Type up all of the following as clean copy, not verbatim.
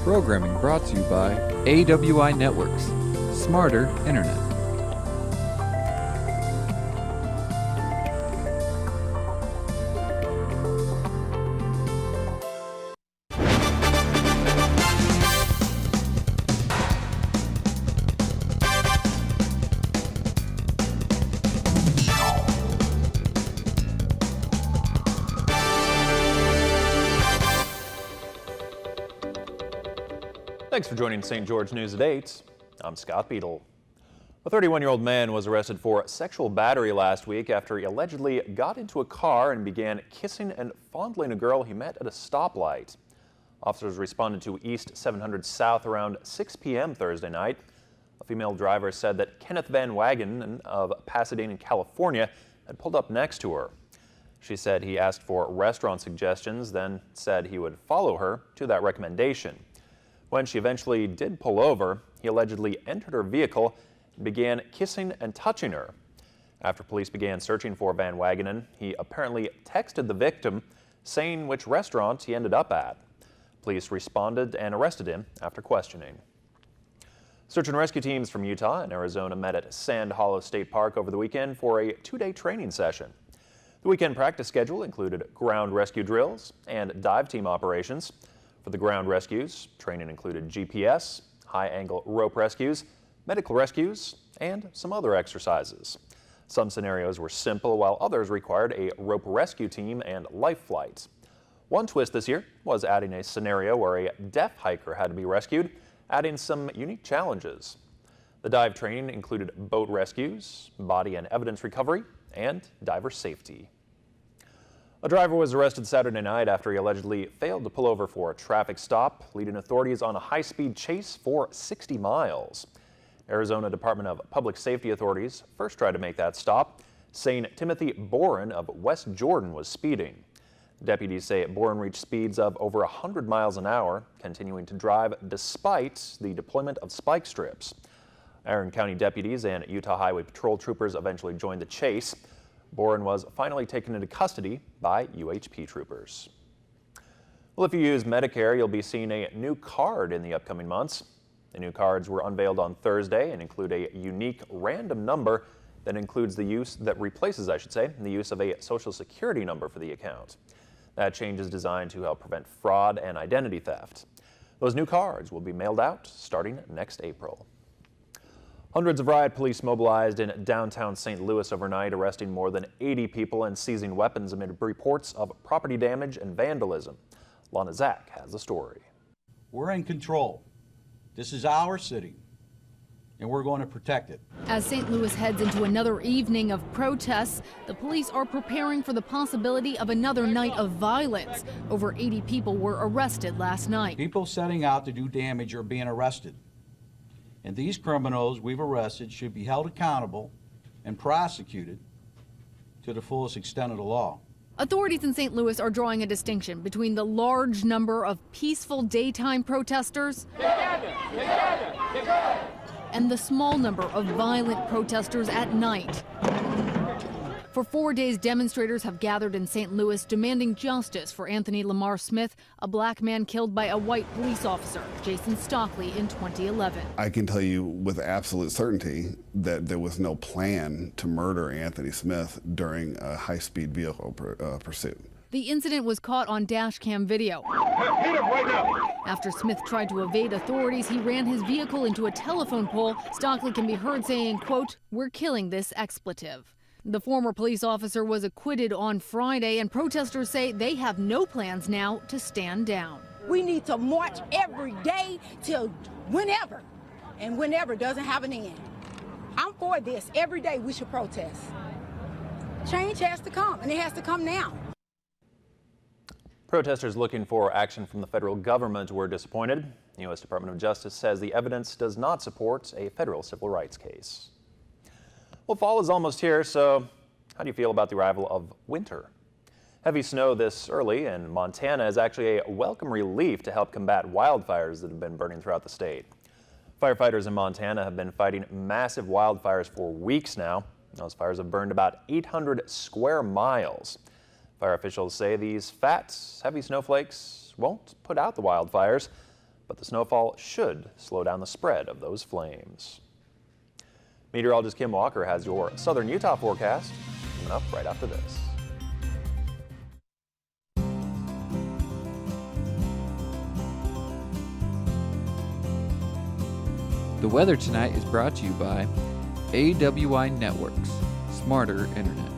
Programming brought to you by AWI Networks, Smarter Internet. Thanks for joining St. George News at 8. I'm Scott Beadle. A 31-year-old man was arrested for sexual battery last week after he allegedly got into a car and began kissing and fondling a girl he met at a stoplight. Officers responded to East 700 South around 6 p.m. Thursday night. A female driver said that Kenneth Van Wagenen of Pasadena, California, had pulled up next to her. She said he asked for restaurant suggestions, then said he would follow her to that recommendation. When she eventually did pull over, he allegedly entered her vehicle and began kissing and touching her. After police began searching for Van Wagenen, he apparently texted the victim saying which restaurant he ended up at. Police responded and arrested him after questioning. Search and rescue teams from Utah and Arizona met at Sand Hollow State Park over the weekend for a two-day training session. The weekend practice schedule included ground rescue drills and dive team operations. For the ground rescues, training included GPS, high-angle rope rescues, medical rescues, and some other exercises. Some scenarios were simple, while others required a rope rescue team and life flight. One twist this year was adding a scenario where a deaf hiker had to be rescued, adding some unique challenges. The dive training included boat rescues, body and evidence recovery, and diver safety. A driver was arrested Saturday night after he allegedly failed to pull over for a traffic stop, leading authorities on a high-speed chase for 60 miles. Arizona Department of Public Safety authorities first tried to make that stop, saying Timothy Boren of West Jordan was speeding. Deputies say Boren reached speeds of over 100 miles an hour, continuing to drive despite the deployment of spike strips. Iron County deputies and Utah Highway Patrol troopers eventually joined the chase. Boren was finally taken into custody by UHP troopers. Well, if you use Medicare, you'll be seeing a new card in the upcoming months. The new cards were unveiled on Thursday and include a unique random number that replaces the use of a Social Security number for the account. That change is designed to help prevent fraud and identity theft. Those new cards will be mailed out starting next April. Hundreds of riot police mobilized in downtown St. Louis overnight, arresting more than 80 people and seizing weapons amid reports of property damage and vandalism. Lana Zach has the story. We're in control. This is our city, and we're going to protect it. As St. Louis heads into another evening of protests, the police are preparing for the possibility of another night of violence. Over 80 people were arrested last night. People setting out to do damage are being arrested. And these criminals we've arrested should be held accountable and prosecuted to the fullest extent of the law. Authorities in St. Louis are drawing a distinction between the large number of peaceful daytime protesters and the small number of violent protesters at night. For 4 days, demonstrators have gathered in St. Louis demanding justice for Anthony Lamar Smith, a black man killed by a white police officer, Jason Stockley, in 2011. I can tell you with absolute certainty that there was no plan to murder Anthony Smith during a high-speed vehicle pursuit. The incident was caught on dash cam video. After Smith tried to evade authorities, he ran his vehicle into a telephone pole. Stockley can be heard saying, quote, "We're killing this expletive." The former police officer was acquitted on Friday, and protesters say they have no plans now to stand down. We need to march every day till whenever, and whenever doesn't have an end. I'm for this. Every day we should protest. Change has to come, and it has to come now. Protesters looking for action from the federal government were disappointed. The U.S. Department of Justice says the evidence does not support a federal civil rights case. Well, fall is almost here, so how do you feel about the arrival of winter? Heavy snow this early in Montana is actually a welcome relief to help combat wildfires that have been burning throughout the state. Firefighters in Montana have been fighting massive wildfires for weeks now. Those fires have burned about 800 square miles. Fire officials say these fat, heavy snowflakes won't put out the wildfires, but the snowfall should slow down the spread of those flames. Meteorologist Kim Walker has your southern Utah forecast coming up right after this. The weather tonight is brought to you by AWI Networks, smarter internet.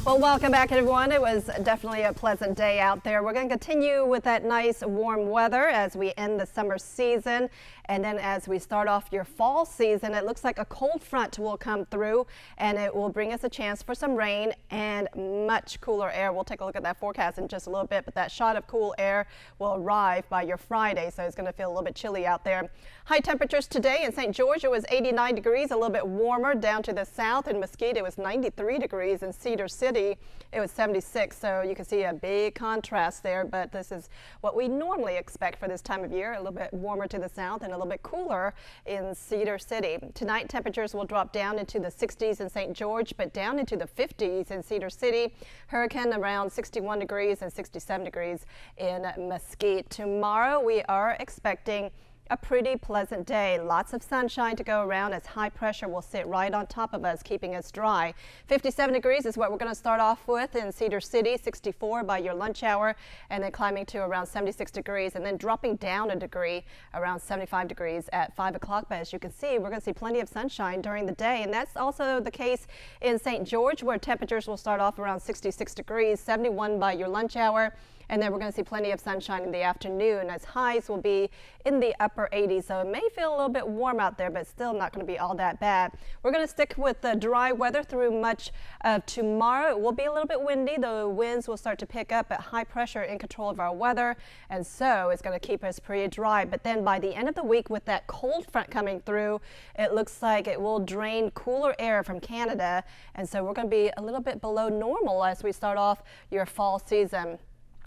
Well, welcome back, everyone. It was definitely a pleasant day out there. We're going to continue with that nice warm weather as we end the summer season. And then as we start off your fall season, it looks like a cold front will come through and it will bring us a chance for some rain and much cooler air. We'll take a look at that forecast in just a little bit, but that shot of cool air will arrive by your Friday, so it's going to feel a little bit chilly out there. High temperatures today in St. George, it was 89 degrees, a little bit warmer down to the south. In Mesquite, it was 93 degrees. In Cedar City, it was 76, so you can see a big contrast there, but this is what we normally expect for this time of year, a little bit warmer to the south and a little bit cooler in Cedar City. Tonight, temperatures will drop down into the 60s in St. George, but down into the 50s in Cedar City. Hurricane around 61 degrees and 67 degrees in Mesquite. Tomorrow, we are expecting a pretty pleasant day. Lots of sunshine to go around as high pressure will sit right on top of us, keeping us dry. 57 degrees is what we're going to start off with in Cedar City, 64 by your lunch hour, and then climbing to around 76 degrees, and then dropping down a degree around 75 degrees at 5 o'clock. But as you can see, we're going to see plenty of sunshine during the day, and that's also the case in St. George, where temperatures will start off around 66 degrees, 71 by your lunch hour. And then we're going to see plenty of sunshine in the afternoon as highs will be in the upper 80s. So it may feel a little bit warm out there, but still not going to be all that bad. We're going to stick with the dry weather through much of tomorrow. It will be a little bit windy. The winds will start to pick up, but high pressure in control of our weather. And so it's going to keep us pretty dry. But then by the end of the week, with that cold front coming through, it looks like it will drain cooler air from Canada. And so we're going to be a little bit below normal as we start off your fall season.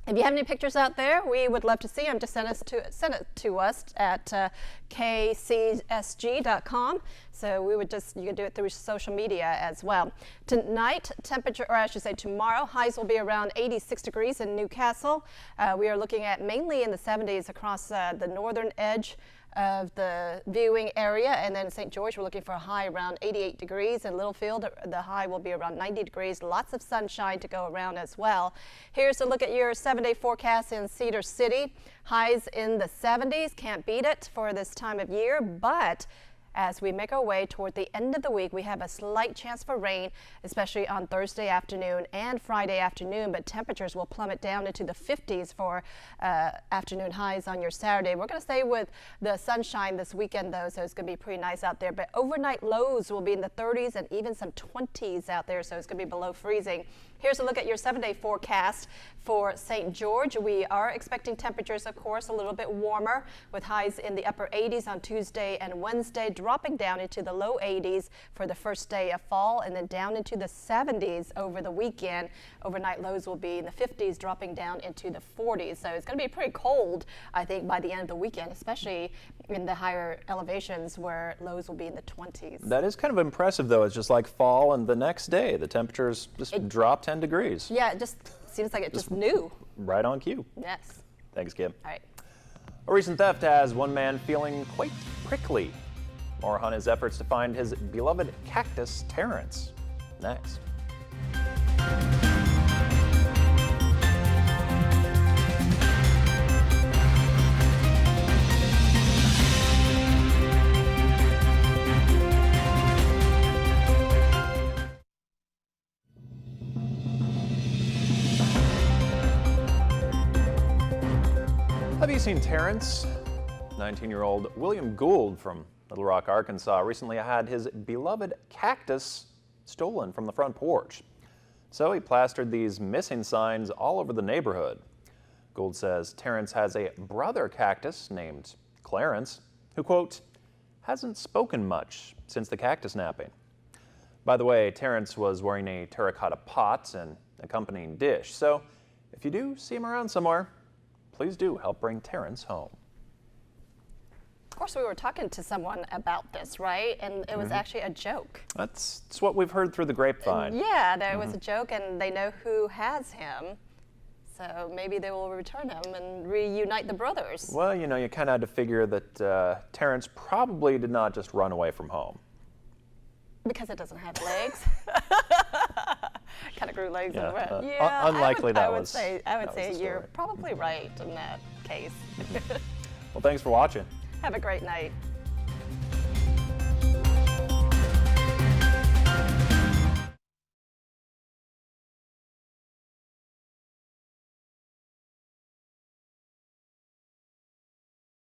If you have any pictures out there, we would love to see them. Just send it to us at kcsg.com. So we would you can do it through social media as well. Tonight, temperature, or I should say tomorrow, highs will be around 86 degrees in Newcastle. We are looking at mainly in the 70s across the northern edge of the viewing area, and then St. George, we're looking for a high around 88 degrees. In Littlefield, the high will be around 90 degrees. Lots of sunshine to go around as well. Here's a look at your 7-day forecast in Cedar City. Highs in the 70s, can't beat it for this time of year, but as we make our way toward the end of the week, we have a slight chance for rain, especially on Thursday afternoon and Friday afternoon, but temperatures will plummet down into the 50s for afternoon highs on your Saturday. We're going to stay with the sunshine this weekend, though, so it's going to be pretty nice out there, but overnight lows will be in the 30s and even some 20s out there, so it's going to be below freezing. Here's a look at your 7-day forecast for St. George. We are expecting temperatures, of course, a little bit warmer with highs in the upper 80s on Tuesday and Wednesday, dropping down into the low 80s for the first day of fall, and then down into the 70s over the weekend. Overnight lows will be in the 50s, dropping down into the 40s. So it's going to be pretty cold, I think, by the end of the weekend, especially in the higher elevations where lows will be in the 20s. That is kind of impressive, though. It's just like fall, and the next day the temperatures just drop 10 degrees. Yeah, it just seems like it just knew. Right on cue. Yes. Thanks, Kim. All right. A recent theft has one man feeling quite prickly. More on his efforts to find his beloved cactus, Terrence. Next. Have you seen Terrence? 19-year-old William Gould from Little Rock, Arkansas recently had his beloved cactus stolen from the front porch. So he plastered these missing signs all over the neighborhood. Gould says Terrence has a brother cactus named Clarence who, quote, hasn't spoken much since the cactus napping. By the way, Terrence was wearing a terracotta pot and accompanying dish, so if you do see him around somewhere, please do help bring Terrence home. Of course, we were talking to someone about this, right? And it was actually a joke. That's what we've heard through the grapevine. Yeah, there was a joke, and they know who has him. So maybe they will return him and reunite the brothers. Well, you know, you kind of had to figure that Terrence probably did not just run away from home. Because it doesn't have legs. Kind of grew legs in the red. Unlikely I would was say the you're story. probably right in that case. Well, thanks for watching. Have a great night.